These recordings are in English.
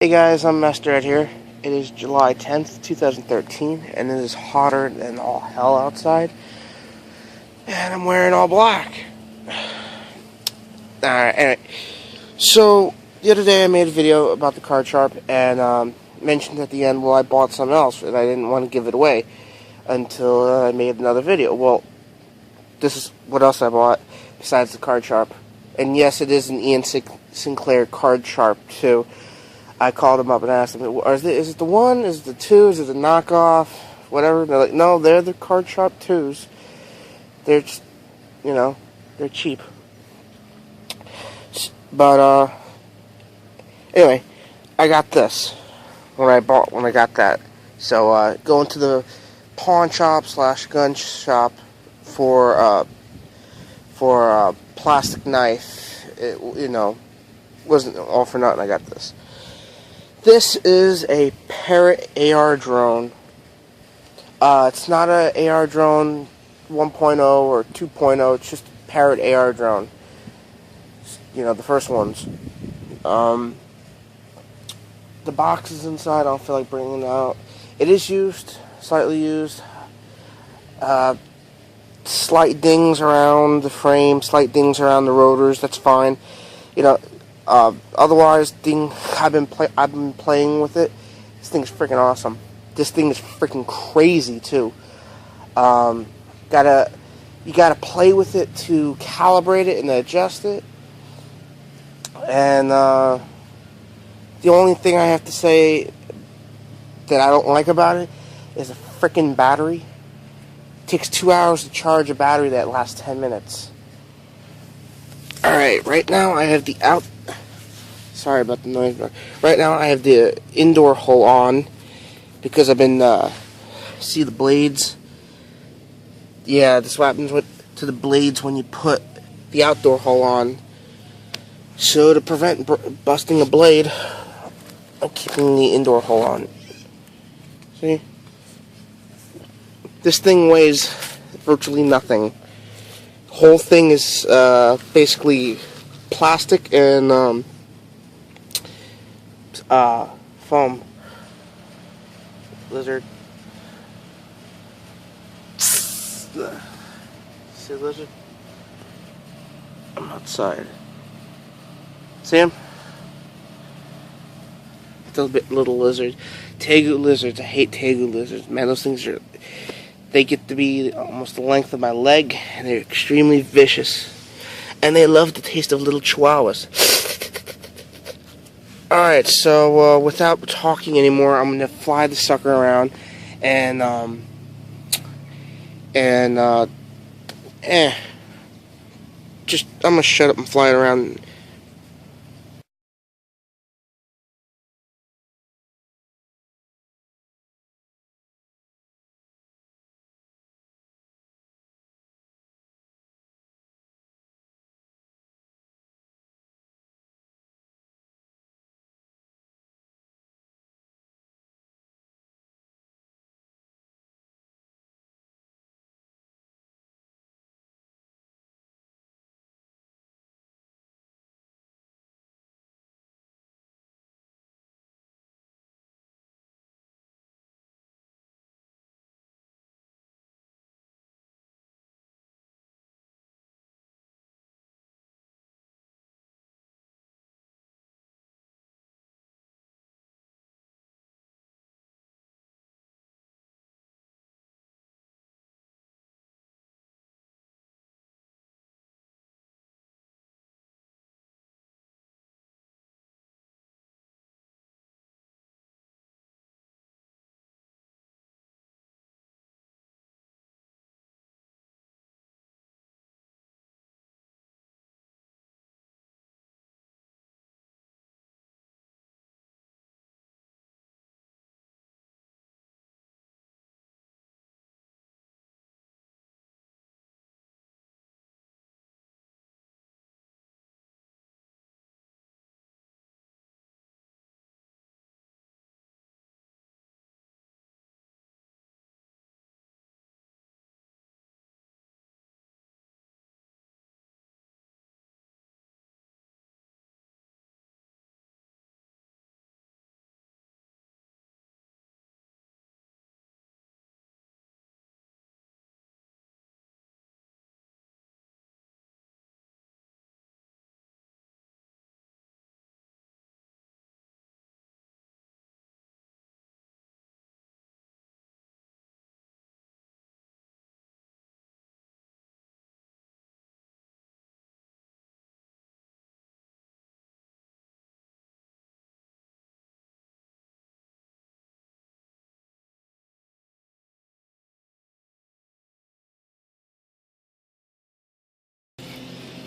Hey guys, I'm Master Ed here. It is July 10th, 2013, and it is hotter than all hell outside. And I'm wearing all black. Alright, anyway. So, the other day I made a video about the card sharp and mentioned at the end, well, I bought something else and I didn't want to give it away until I made another video. Well, this is what else I bought besides the card sharp. And yes, it is an Ian Sinclair card sharp too. I called them up and asked them, is it the one? Is it the two? Is it the knockoff? Whatever. They're like, no, they're the card sharp twos. They're just, they're cheap. But, anyway, I got this when I got that. So, going to the pawn shop / gun shop for a plastic knife. It, wasn't all for nothing. I got this. This is a Parrot AR Drone. It's not a AR Drone 1.0 or 2.0. It's just a Parrot AR Drone. The first ones. The box is inside. I don't feel like bringing it out. It is used, slightly used. Slight dings around the frame, slight dings around the rotors. That's fine. Otherwise, I've been playing with it. This thing's freaking awesome. This thing is freaking crazy too. You gotta play with it to calibrate it and adjust it. And the only thing I have to say that I don't like about it is a freaking battery. It takes 2 hours to charge a battery that lasts 10 minutes. Alright, right now I have the sorry about the noise. Right now I have the indoor hole on because I've been, see the blades? Yeah, this is what happens to the blades when you put the outdoor hole on. So to prevent busting a blade, I'm keeping the indoor hole on. See? This thing weighs virtually nothing. The whole thing is basically plastic and foam. Lizard. See lizard? I'm outside. See him? Little lizard. Tegu lizards. I hate tegu lizards. Man, those things they get to be almost the length of my leg, and they're extremely vicious. And they love the taste of little chihuahuas. Alright, so without talking anymore, I'm gonna fly the sucker around and I'm gonna shut up and fly it around.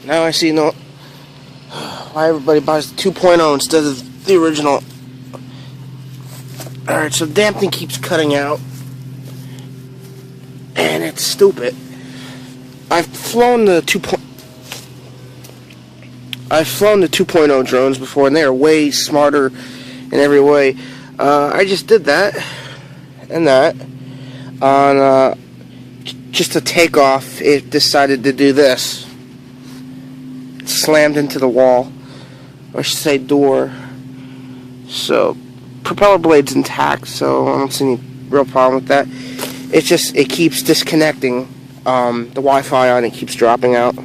Now I see why everybody buys the 2.0 instead of the original. Alright, so the damn thing keeps cutting out. And it's stupid. I've flown the 2.0 drones before, and they are way smarter in every way. I just did that and that on just a takeoff. It decided to do this. It slammed into the wall, or I should say door. So propeller blade's intact, so I don't see any real problem with that. It's just it keeps disconnecting. The Wi-Fi on it keeps dropping out.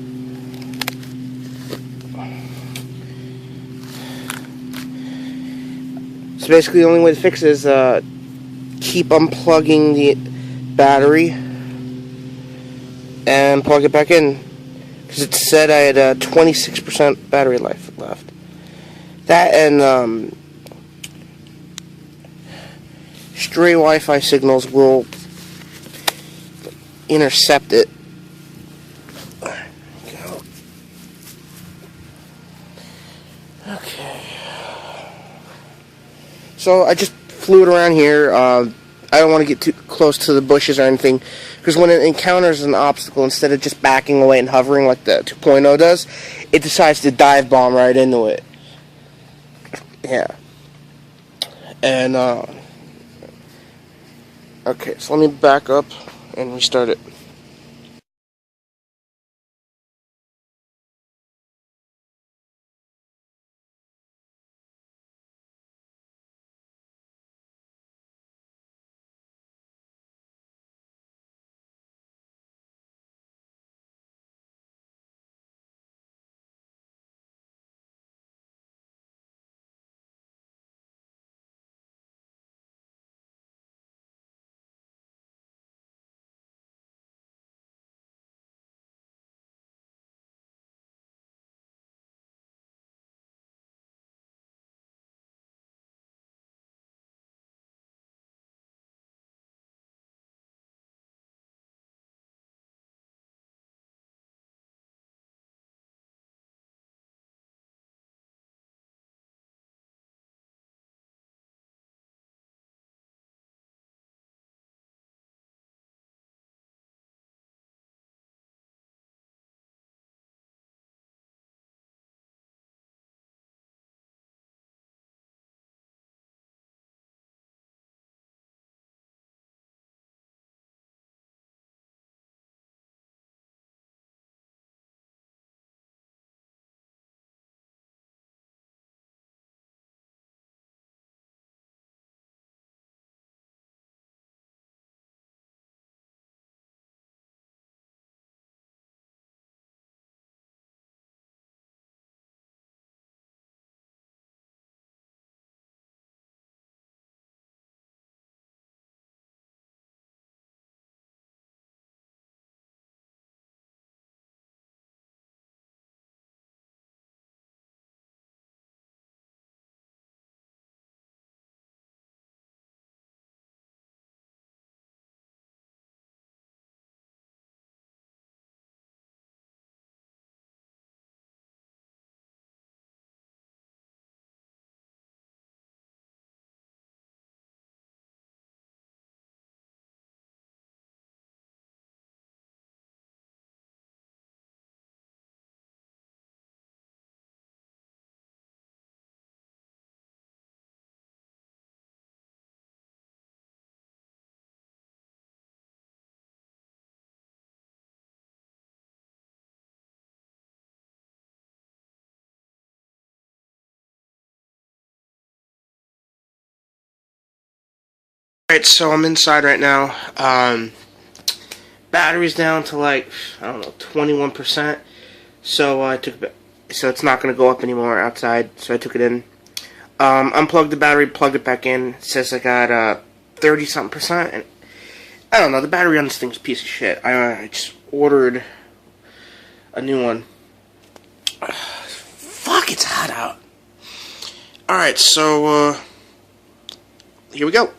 So basically the only way to fix it is keep unplugging the battery and plug it back in, because it said I had 26% battery life left. That and stray Wi-Fi signals will intercept it. Okay. So I just flew it around here. I don't want to get too close to the bushes or anything, because when it encounters an obstacle, instead of just backing away and hovering like the 2.0 does, it decides to dive bomb right into it. Yeah. And okay, so let me back up and restart it. Alright, so I'm inside right now. Battery's down to like, I don't know, 21%. So so it's not going to go up anymore outside. So I took it in. Unplugged the battery, plugged it back in. It says I got 30-something%. And I don't know, the battery on this thing's a piece of shit. I just ordered a new one. Fuck, it's hot out. Alright, so here we go.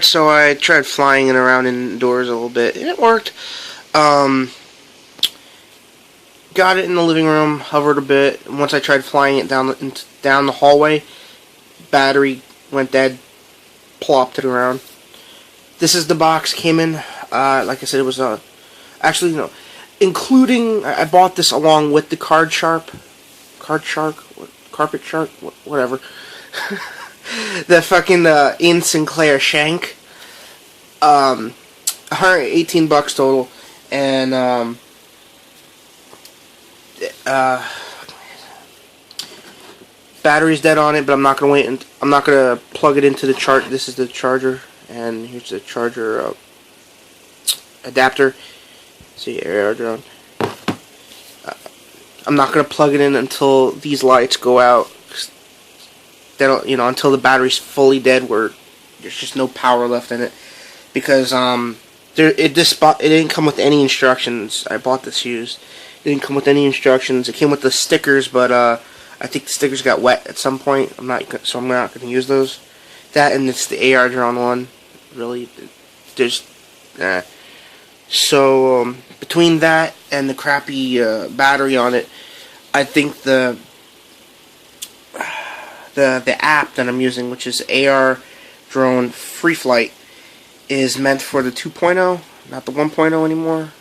Alright, so I tried flying it around indoors a little bit, and it worked. Got it in the living room, hovered a bit, and once I tried flying it down the hallway, battery went dead, plopped to the ground. This is the box came in. Like I said, it was actually no, including I bought this along with the carpet shark, whatever. The fucking Ian Sinclair shank. $118 total, and battery's dead on it, but I'm not gonna wait. I'm not gonna plug it into the chart. This is the charger, and here's the charger adapter. See, AR drone. I'm not gonna plug it in until these lights go out. They don't, until the battery's fully dead, where there's just no power left in it. Because it didn't come with any instructions. I bought this used. It didn't come with any instructions. It came with the stickers, but I think the stickers got wet at some point. I'm not going to use those. That, and it's the AR drone one. Really, there's so between that and the crappy battery on it, I think the app that I'm using, which is AR Drone Free Flight, is meant for the 2.0, not the 1.0 anymore.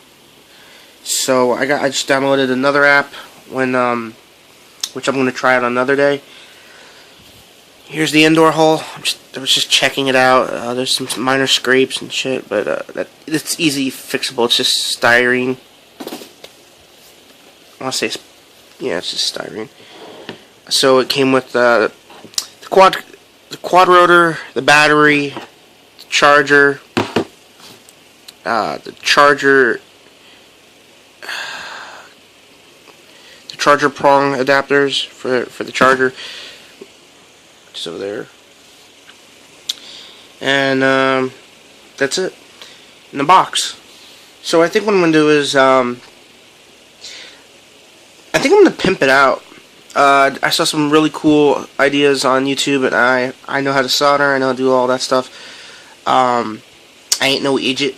So I just downloaded another app which I'm going to try out another day. Here's the indoor hole. I was just checking it out. There's some minor scrapes and shit, but it's easy fixable. It's just styrene. I want to say, yeah, it's just styrene. So it came with the quad rotor, the battery, the charger, the charger prong adapters for the charger. Just over there. And that's it in the box. So I think what I'm gonna do is I think I'm gonna pimp it out. I saw some really cool ideas on YouTube, and I know how to solder. I know how to do all that stuff. I ain't no idiot.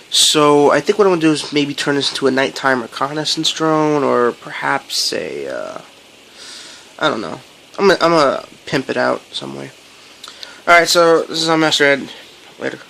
So I think what I'm gonna do is maybe turn this into a nighttime reconnaissance drone, or perhaps a I don't know. I'm gonna pimp it out some way. Alright, so this is on Master Ed. Later.